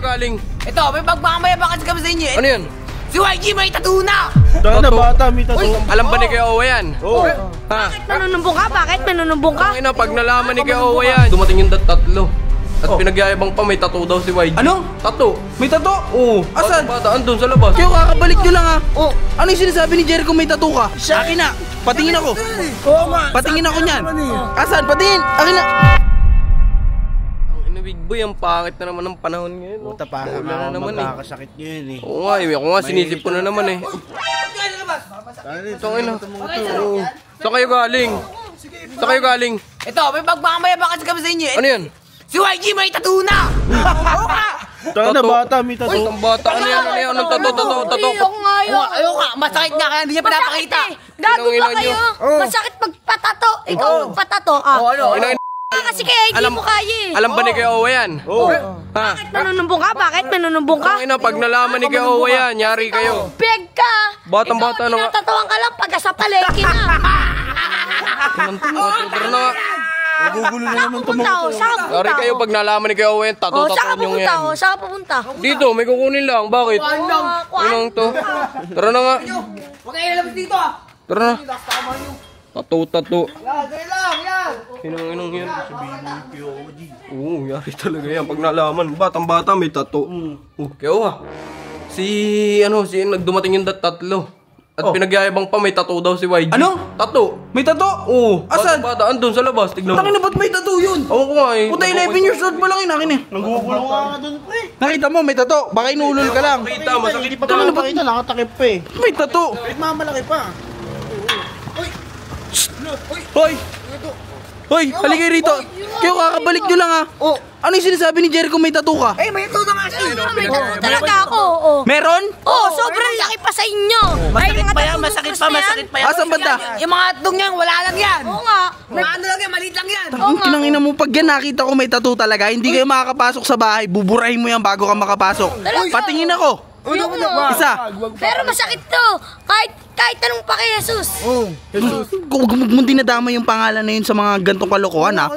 galing? Ito, may pagmamayabang kasi kami sa inyo eh. Ano yun? Si YG may tattoo na! Tanga na bata, may tattoo. Alam ba ni Kuya Owa yan? Oo. Ha? Manunumbong ka? Bakit manunumbong ka? Ang ina, pag nalaman ni Kuya Owa yan, dumating yung tatlo. At pinagyayabang pa, may tattoo daw si YG. Ano? Tattoo? May tattoo? Oo. Asan? Bata, andun sa labas. Kayo kakabalik nyo lang ha. Oh. Ano yung sinasabi ni Jericho may tattoo ka? Akin na. Patingin ako. Oo nga. Patingin ako niyan. Asan? Patingin. Akin na. Big boy, ang pangit na naman ng panahon ngayon. Puta pa ka na naman eh. magkakasakit nyo yun eh. Oo nga, ako nga sinisip ko na naman eh. Ito ina. Saan kayo galing? Saan kayo galing? Ito, may pagmamayabang kasi kami sa inyo eh. Ano yun? Si YG may tattoo na! Oo nga! Tanga na bata, may tattoo. Ang bata, ano yan? Ano yan? Anong tattoo? Ayoko nga yun. Ayoko nga, masakit nga kaya hindi niya pinapakita. Gago ba Pinangilan kayo? nyo. Masakit magpatato. Ikaw magpatato. Ano? Kasi kaya hindi mo kaya eh. Alam ba ni Kuya Owa yan? Oo. Ha? Manunumbong ka? Bakit manunumbong ka? Ang ina, pag nalaman ni Kuya Owa yan, yari kayo. Beg ka! Batang-bata na nga. Tinatatawan ka lang pagka sa palengke na. Tara na nga. Nagugulo na naman Pupunta ako, saan ka Yari pupunta kayo ako? pag nalaman ni Kuya Owa yan, Oh, saan ka tattoo nyo pupunta yan. ako? Saan ka pupunta? Dito, may kukunin lang. Bakit? Inang to. Tara na nga. Huwag kayo labas dito ah! Tara na. Tattoo. Yan, kayo lang, yan! Inang yan. Oo, yari talaga yan. Pag nalaman, batang-bata may tattoo. Kaya Owa. Si nagdumating yung tatlo. At pinagyayabang pa, may tattoo daw si YG. Ano? Tattoo. May tattoo? Oo. Asan? Bata, andun sa labas. Tignan mo. Tangin na ba't may tattoo yun? Oo ko nga eh. Puta, 11 years old pa lang yun akin eh. Nagugulo ka nga dun pre. Nakita mo, may tattoo. Baka inulol ka lang. Kita, masakit Tangin na ba't nakatakip pa eh. May tattoo. Wait, mamalaki pa. Hoy! Hoy, halika rito. Kayo kakabalik nyo lang ha. Oh. Ano yung sinasabi ni Jericho may tattoo ka? Eh, may tattoo na nga siya! May tattoo talaga ako. Oo. Meron? Oh, sobrang laki pa sa inyo. Masakit pa yan, masakit pa yan. Asan banda? Yung mga tattoo niyan, wala lang yan. Oo nga. Mga ano lang yan, maliit lang yan. Ang kinangina mo, pag yan nakita ko may tattoo talaga, hindi kayo makakapasok sa bahay, buburahin mo yan bago ka makapasok. Patingin ako. Isa. Pero masakit to. Kahit tanong pa kay Jesus. Huwag mo dinadama yung pangalan na yun sa mga gantong kalokohan ha.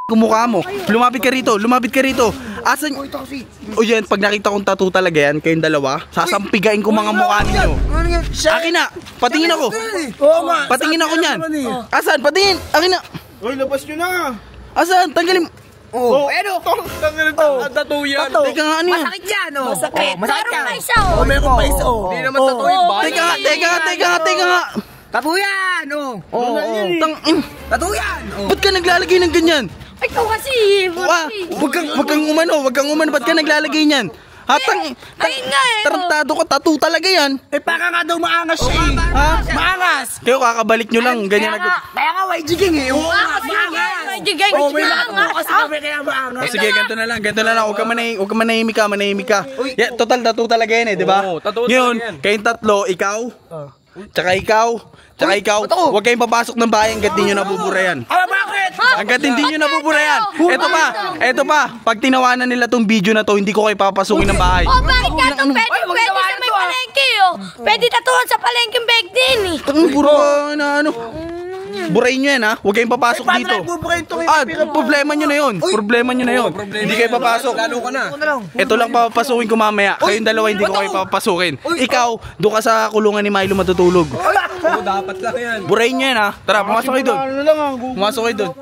Kumukha mo. Lumapit ka rito. Asan? O yan, pag nakita kong tattoo talaga yan, kayong dalawa, sasampigain ko mga mukha ninyo. Akin na. Patingin ako. Patingin ako niyan. Asan? Patingin. Akin na. Hoy, labas nyo na! Asan? Tanggalin. Oh, ano? Tattoo yan. Teka nga, ano yan? Masakit yan, oh. Masakit. Masakit Meron yan. pa isa oh. Meron pa isa, oh. Hindi naman tattoo yung bala. Teka nga. Tattoo yan, oh. Oh, tattoo yan, oh. Ba't ka naglalagay ng ganyan? Ikaw kasi. Wag kang umano. Ba't ka naglalagay niyan? Ayun nga eh. Tarantado ka, tattoo talaga yan. Eh, baka nga daw maangas siya eh. Ha? Maangas. Kayo kakabalik nyo lang, ganyan Kaya nga, YG Gang eh. Oo, May jigay. oh, may nakatubo kasi kami kaya maangas. Sige, ganito na lang. Huwag ka manahimik ka. Yeah, total, tattoo talaga yan eh, di ba? Oo, tattoo Ngayon, talaga yan. kayong tatlo, ikaw, tsaka ikaw, huwag kayong papasok ng bahay hanggat di nyo nabubura yan. Ah, bakit? Hanggat hindi nyo nabubura yan. Eto pa, pag tinawanan nila tong video na to, hindi ko kayo papasukin ng bahay. Oh, bakit nga ito? Pwede sa may palengke oh. Pwede tatuan sa palengke bag din eh. Ang puro na ano. Burahin nyo yan ha, huwag kayong papasok dito. Problema nyo na yun. Hindi kayo papasok. Lalo ka na. Ito lang papapasukin ko mamaya. Kayong dalawa hindi ko kayo papapasukin. Ikaw, doon ka sa kulungan ni Milo matutulog. Oo, dapat lang yan. Burahin nyo yan ha. Tara, pumasok kayo doon. Pumasok kayo doon.